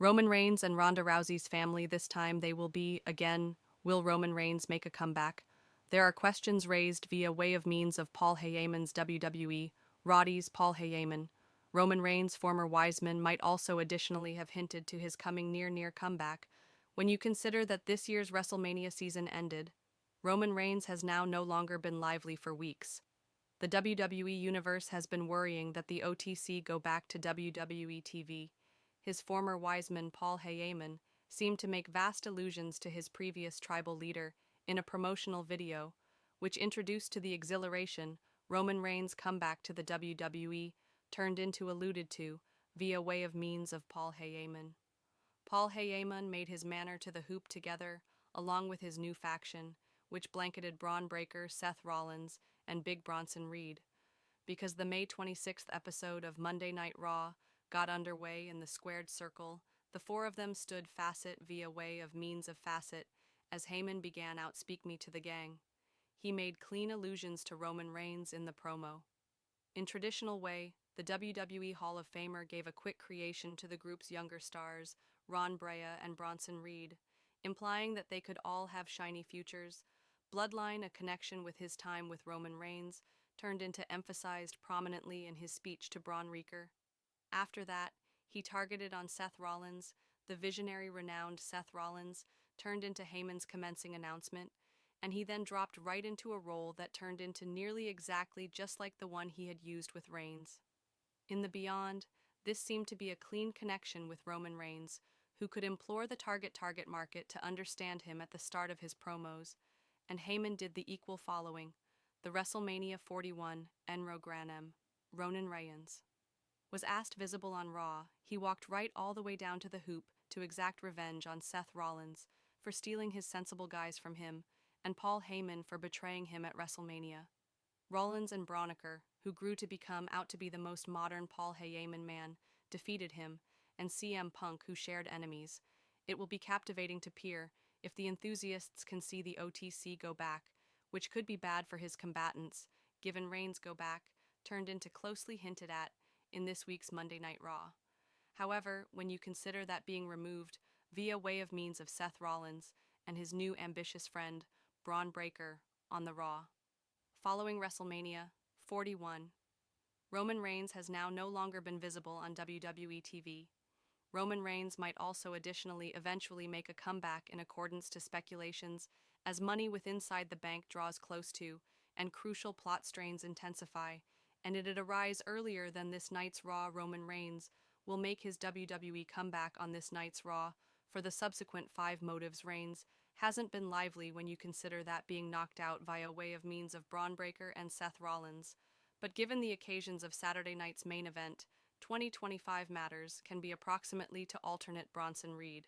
Roman Reigns and Ronda Rousey's family this time they will be, again, will Roman Reigns make a comeback? There are questions raised via way of means of Paul Heyman's WWE, Roddy's Paul Heyman. Roman Reigns' former Wiseman might also additionally have hinted to his coming near comeback. When you consider that this year's WrestleMania season ended, Roman Reigns has now no longer been lively for weeks. The WWE Universe has been worrying that the OTC go back to WWE TV. His former Wiseman, Paul Heyman, seemed to make vast allusions to his previous tribal leader in a promotional video, which introduced to the exhilaration Roman Reigns' comeback to the WWE, turned into alluded to via way of means of Paul Heyman. Paul Heyman made his manner to the hoop together, along with his new faction, which blanketed Braun Breaker, Seth Rollins, and Big Bronson Reed. Because the May 26th episode of Monday Night Raw got underway in the squared circle, the four of them stood facet via way of means of facet as Heyman began outspeak me to the gang. He made clean allusions to Roman Reigns in the promo. In traditional way, the WWE Hall of Famer gave a quick creation to the group's younger stars, Ron Brea and Bronson Reed, implying that they could all have shiny futures. Bloodline, a connection with his time with Roman Reigns, turned into emphasized prominently in his speech to Braun Breaker. After that, he targeted on Seth Rollins. The visionary renowned Seth Rollins turned into Heyman's commencing announcement, and he then dropped right into a role that turned into nearly exactly just like the one he had used with Reigns. In the beyond, this seemed to be a clean connection with Roman Reigns, who could implore the target market to understand him at the start of his promos, and Heyman did the equal following. The WrestleMania 41 Enro Granem, Roman Reigns, was asked visible on Raw. He walked right all the way down to the hoop to exact revenge on Seth Rollins for stealing his sensible guys from him, and Paul Heyman for betraying him at WrestleMania. Rollins and Broniker, who grew to become out to be the most modern Paul Heyman man, defeated him, and CM Punk, who shared enemies. It will be captivating to peer if the enthusiasts can see the OTC go back, which could be bad for his combatants, given Reigns go back, turned into closely hinted at in this week's Monday Night Raw. However, when you consider that being removed via way of means of Seth Rollins and his new ambitious friend, Braun Breaker, on the Raw. Following WrestleMania 41, Roman Reigns has now no longer been visible on WWE TV. Roman Reigns might also additionally eventually make a comeback in accordance to speculations as money with Inside the Bank draws close to and crucial plot strains intensify, and it'd arise earlier than this night's Raw. Roman Reigns will make his WWE comeback on this night's Raw. For the subsequent 5 motives, Reigns hasn't been lively when you consider that being knocked out via way of means of Braun Breaker and Seth Rollins. But given the occasions of Saturday night's main event, 2025 matters can be approximately to alternate Bronson Reed,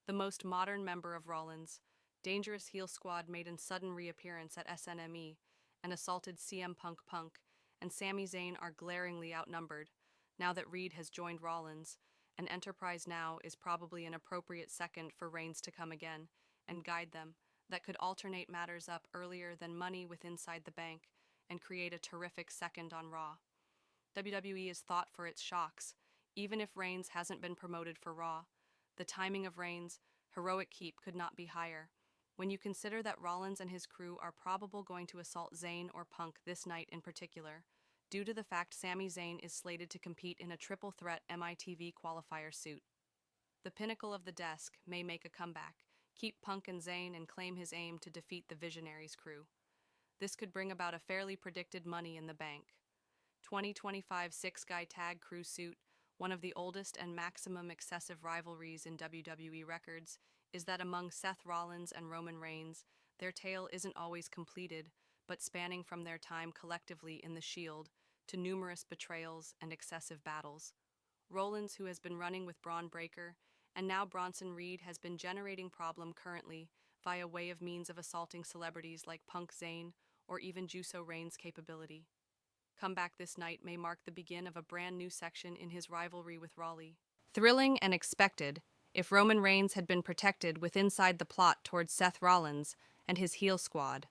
the most modern member of Rollins' dangerous heel squad, made a sudden reappearance at SNME and assaulted CM Punk, and Sami Zayn are glaringly outnumbered. Now that Reed has joined Rollins, and Enterprise now is probably an appropriate second for Reigns to come again and guide them. That could alternate matters up earlier than money with Inside the Bank and create a terrific second on Raw. WWE is thought for its shocks, even if Reigns hasn't been promoted for Raw. The timing of Reigns' heroic keep could not be higher. When you consider that Rollins and his crew are probable going to assault Zayn or Punk this night in particular, due to the fact Sami Zayn is slated to compete in a triple threat MITV qualifier suit. The pinnacle of the desk may make a comeback, keep Punk and Zayn, and claim his aim to defeat the Visionaries crew. This could bring about a fairly predicted Money in the Bank 2025 six-guy tag crew suit. One of the oldest and maximum excessive rivalries in WWE records is that among Seth Rollins and Roman Reigns. Their tale isn't always completed, but spanning from their time collectively in the Shield to numerous betrayals and excessive battles. Rollins, who has been running with Braun Breaker, and now Bronson Reed, has been generating problem currently via way of means of assaulting celebrities like Punk, Zayn, or even Juso Reigns' capability. Comeback this night may mark the begin of a brand new section in his rivalry with Raleigh. Thrilling and expected if Roman Reigns had been protected with inside the plot towards Seth Rollins and his heel squad.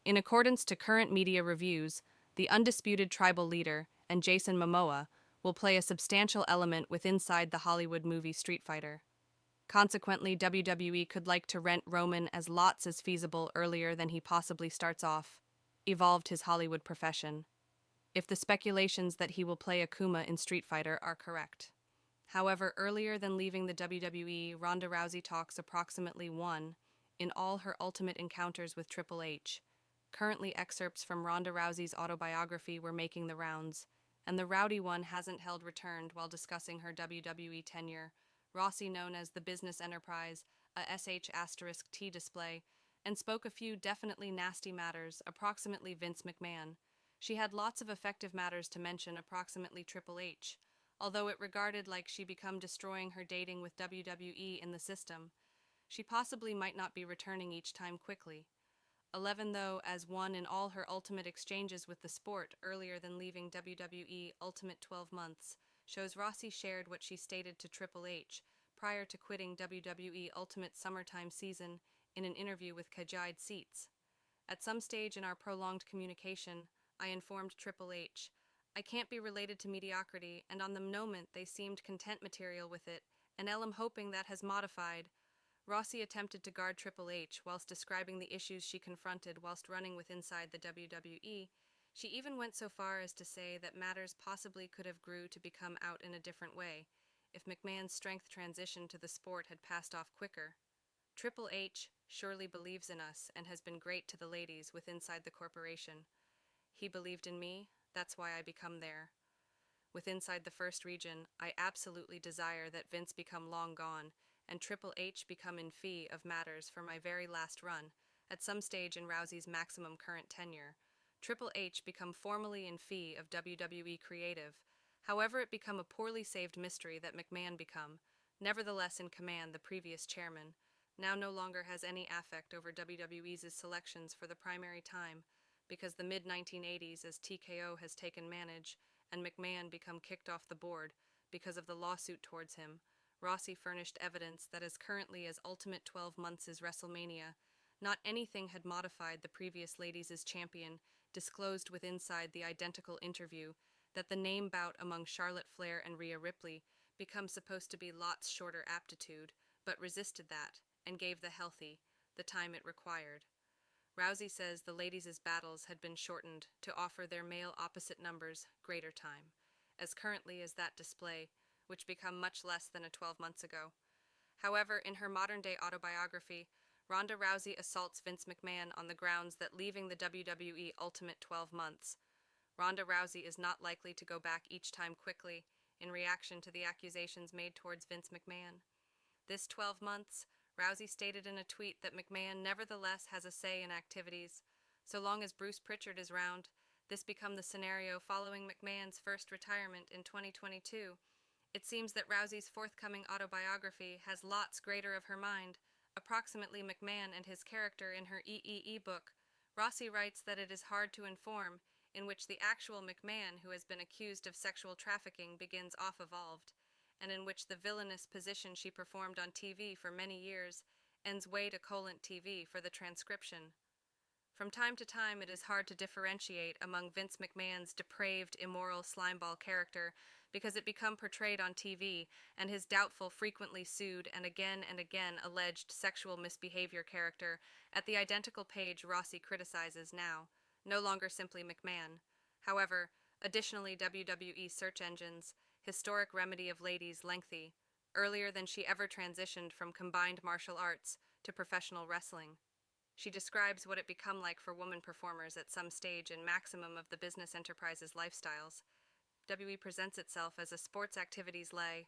In accordance to current media reviews, the undisputed tribal leader and Jason Momoa will play a substantial element with inside the Hollywood movie Street Fighter. Consequently, WWE could like to rent Roman as lots as feasible earlier than he possibly starts off, evolved his Hollywood profession, if the speculations that he will play Akuma in Street Fighter are correct. However, earlier than leaving the WWE, Ronda Rousey talks approximately one in all her ultimate encounters with Triple H. Currently, excerpts from Ronda Rousey's autobiography were making the rounds, and the rowdy one hasn't held returned while discussing her WWE tenure. Rossi, known as the business enterprise, a sh*T display, and spoke a few definitely nasty matters, approximately Vince McMahon. She had lots of effective matters to mention, approximately Triple H, although it regarded like she become destroying her dating with WWE in the system. She possibly might not be returning each time quickly. 11 though, as one in all her ultimate exchanges with the sport earlier than leaving WWE Ultimate 12 months, shows Rossi shared what she stated to Triple H prior to quitting WWE Ultimate Summertime season in an interview with Kajide Seats. At some stage in our prolonged communication, I informed Triple H, I can't be related to mediocrity, and on the moment they seemed content material with it, and I'm hoping that has modified. Rossi attempted to guard Triple H whilst describing the issues she confronted whilst running with inside the WWE. She even went so far as to say that matters possibly could have grew to become out in a different way, if McMahon's strength transition to the sport had passed off quicker. Triple H surely believes in us and has been great to the ladies with inside the corporation. He believed in me, that's why I become there. With inside the first region, I absolutely desire that Vince become long gone, and Triple H become in fee of matters for my very last run, at some stage in Rousey's maximum current tenure. Triple H become formally in fee of WWE Creative, however it become a poorly saved mystery that McMahon become, nevertheless in command the previous chairman, now no longer has any affect over WWE's selections for the primary time, because the mid-1980s as TKO has taken manage, and McMahon become kicked off the board because of the lawsuit towards him. Rossi furnished evidence that as currently as Ultimate 12 months is WrestleMania, not anything had modified the previous ladies as champion, disclosed with inside the identical interview that the name bout among Charlotte Flair and Rhea Ripley become supposed to be lots shorter aptitude, but resisted that, and gave the healthy the time it required. Rousey says the ladies' battles had been shortened to offer their male opposite numbers greater time, as currently as that display, which become much less than a 12 months ago. However, in her modern-day autobiography, Ronda Rousey assaults Vince McMahon on the grounds that leaving the WWE Ultimate 12 months, Ronda Rousey is not likely to go back each time quickly in reaction to the accusations made towards Vince McMahon. This 12 months, Rousey stated in a tweet that McMahon nevertheless has a say in activities. So long as Bruce Pritchard is round, this become the scenario following McMahon's first retirement in 2022. It seems that Rousey's forthcoming autobiography has lots greater of her mind, approximately McMahon and his character in her EEE book. Rossi writes that it is hard to inform, in which the actual McMahon who has been accused of sexual trafficking begins off-evolved, and in which the villainous position she performed on TV for many years ends way to TV for the transcription. From time to time, it is hard to differentiate among Vince McMahon's depraved, immoral slimeball character because it become portrayed on TV and his doubtful, frequently sued and again alleged sexual misbehavior character at the identical page Rossi criticizes now, no longer simply McMahon. However, additionally WWE search engines, historic remedy of ladies lengthy, earlier than she ever transitioned from combined martial arts to professional wrestling. She describes what it become like for woman performers at some stage in maximum of the business enterprise's lifestyles. WWE presents itself as a sports activities lay,